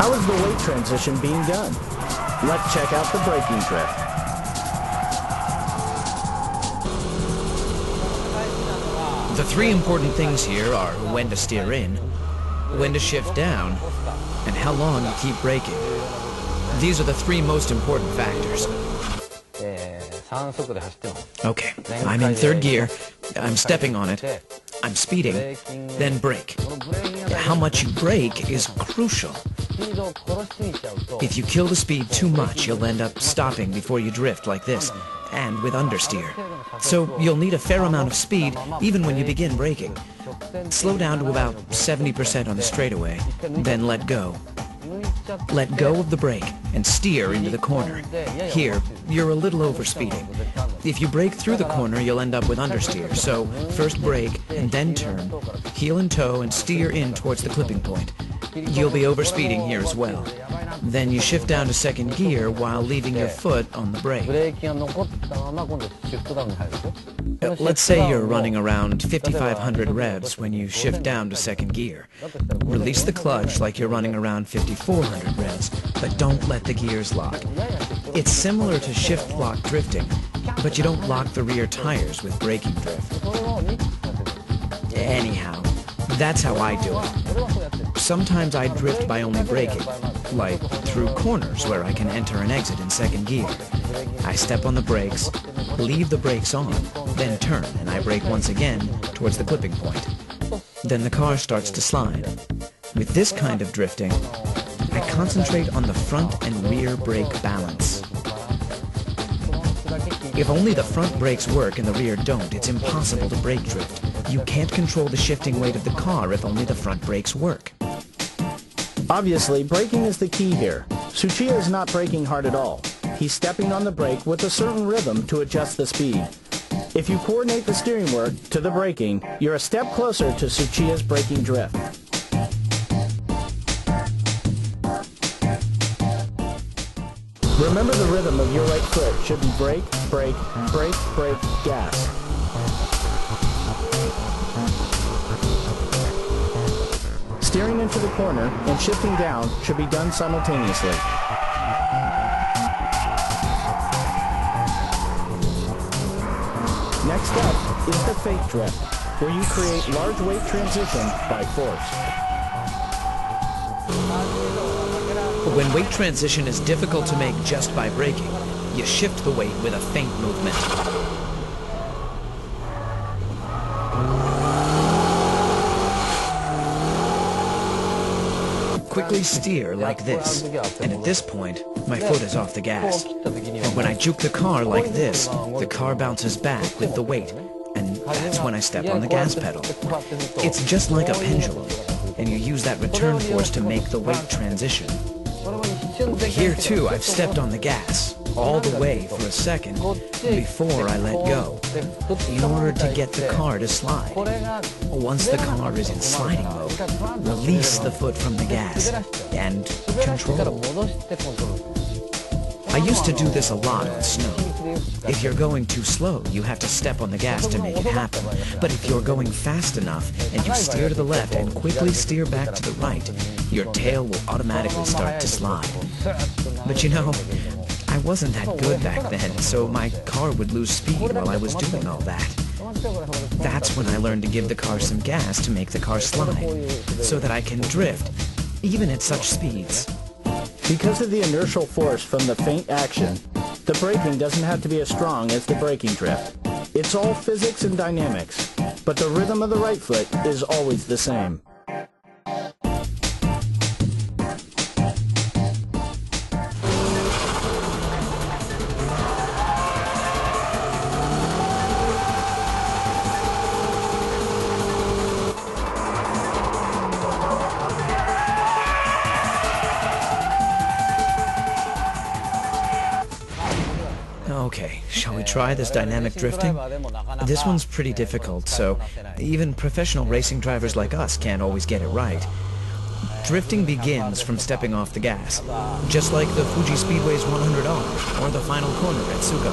How is the weight transition being done? Let's check out the braking drift. The three important things here are when to steer in, when to shift down, and how long you keep braking. These are the three most important factors. Okay, I'm in third gear, I'm stepping on it, I'm speeding, then brake. How much you brake is crucial. If you kill the speed too much, you'll end up stopping before you drift like this, and with understeer. So you'll need a fair amount of speed even when you begin braking. Slow down to about 70% on the straightaway, then let go. Let go of the brake and steer into the corner. Here, you're a little overspeeding. If you brake through the corner, you'll end up with understeer. So first brake and then turn, heel and toe, and steer in towards the clipping point. You'll be overspeeding here as well. Then you shift down to second gear while leaving your foot on the brake. Let's say you're running around 5,500 revs when you shift down to second gear. Release the clutch like you're running around 5,400 revs, but don't let the gears lock. It's similar to shift lock drifting, but you don't lock the rear tires with braking drift. Anyhow, that's how I do it. Sometimes I drift by only braking, like through corners where I can enter and exit in second gear. I step on the brakes, leave the brakes on, then turn, and I brake once again towards the clipping point. Then the car starts to slide. With this kind of drifting, I concentrate on the front and rear brake balance. If only the front brakes work and the rear don't, it's impossible to brake drift. You can't control the shifting weight of the car if only the front brakes work. Obviously, braking is the key here. Tsuchiya is not braking hard at all. He's stepping on the brake with a certain rhythm to adjust the speed. If you coordinate the steering work to the braking, you're a step closer to Tsuchiya's braking drift. Remember, the rhythm of your right foot should be brake, brake, brake, brake, gas. Steering into the corner and shifting down should be done simultaneously. Next up is the fake drift, where you create large weight transition by force. When weight transition is difficult to make just by braking, you shift the weight with a feint movement. Quickly steer like this, and at this point, my foot is off the gas. And when I juke the car like this, the car bounces back with the weight, and that's when I step on the gas pedal. It's just like a pendulum, and you use that return force to make the weight transition. Here too, I've stepped on the gas, all the way for a second, before I let go, in order to get the car to slide. Once the car is in sliding mode, release the foot from the gas, and control. I used to do this a lot on snow. If you're going too slow, you have to step on the gas to make it happen. But if you're going fast enough, and you steer to the left and quickly steer back to the right, your tail will automatically start to slide. But you know, I wasn't that good back then, so my car would lose speed while I was doing all that. That's when I learned to give the car some gas to make the car slide, so that I can drift, even at such speeds. Because of the inertial force from the feint action, the braking doesn't have to be as strong as the braking drift. It's all physics and dynamics, but the rhythm of the right foot is always the same. Okay, shall we try this dynamic drifting? This one's pretty difficult, so even professional racing drivers like us can't always get it right. Drifting begins from stepping off the gas, just like the Fuji Speedway's 100R or the final corner at Sugo.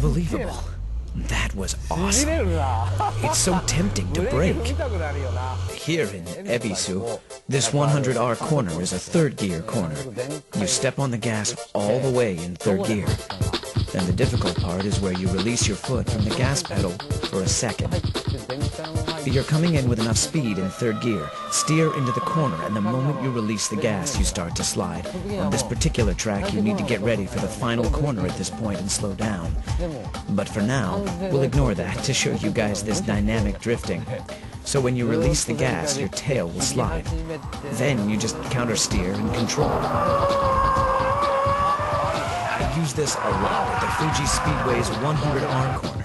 Unbelievable. That was awesome. It's so tempting to brake. Here in Ebisu, this 100R corner is a third gear corner. You step on the gas all the way in third gear. Then the difficult part is where you release your foot from the gas pedal for a second. You're coming in with enough speed in third gear. Steer into the corner, and the moment you release the gas, you start to slide. On this particular track, you need to get ready for the final corner at this point and slow down. But for now, we'll ignore that to show you guys this dynamic drifting. So when you release the gas, your tail will slide. Then you just counter-steer and control. I use this a lot at the Fuji Speedway's 100R corner.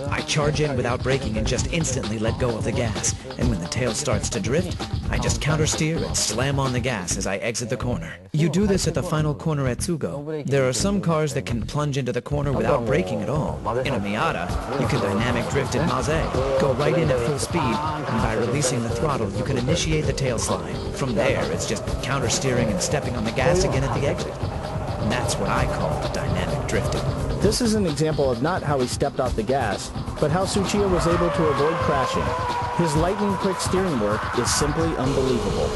I charge in without braking and just instantly let go of the gas. And when the tail starts to drift, I just counter-steer and slam on the gas as I exit the corner. You do this at the final corner at Tsugo. There are some cars that can plunge into the corner without braking at all. In a Miata, you can dynamic drift at Maze, go right in at full speed, and by releasing the throttle, you can initiate the tail slide. From there, it's just counter-steering and stepping on the gas again at the exit. And that's what I call dynamic drifting. This is an example of not how he stepped off the gas, but how Tsuchiya was able to avoid crashing. His lightning-quick steering work is simply unbelievable.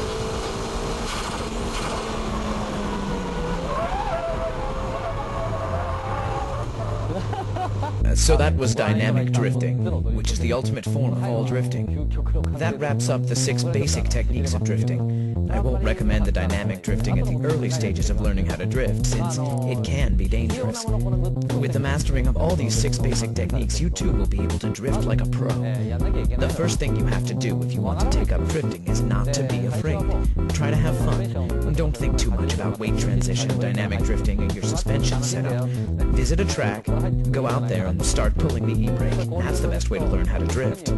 So that was dynamic drifting, which is the ultimate form of all drifting. That wraps up the 6 basic techniques of drifting. I won't recommend the dynamic drifting at the early stages of learning how to drift, since it can be dangerous. With the mastering of all these 6 basic techniques, you too will be able to drift like a pro. The first thing you have to do if you want to take up drifting is not to be afraid. Try to have fun. Don't think too much about weight transition, dynamic drifting, and your suspension setup. Visit a track, go out there and start pulling the e-brake. That's the best way to learn how to drift.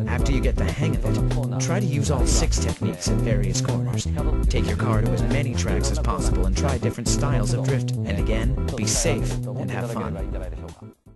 After you get the hang of it, try to use all 6 techniques in various corners. Take your car to as many tracks as possible and try different styles of drift. And again, be safe and have fun.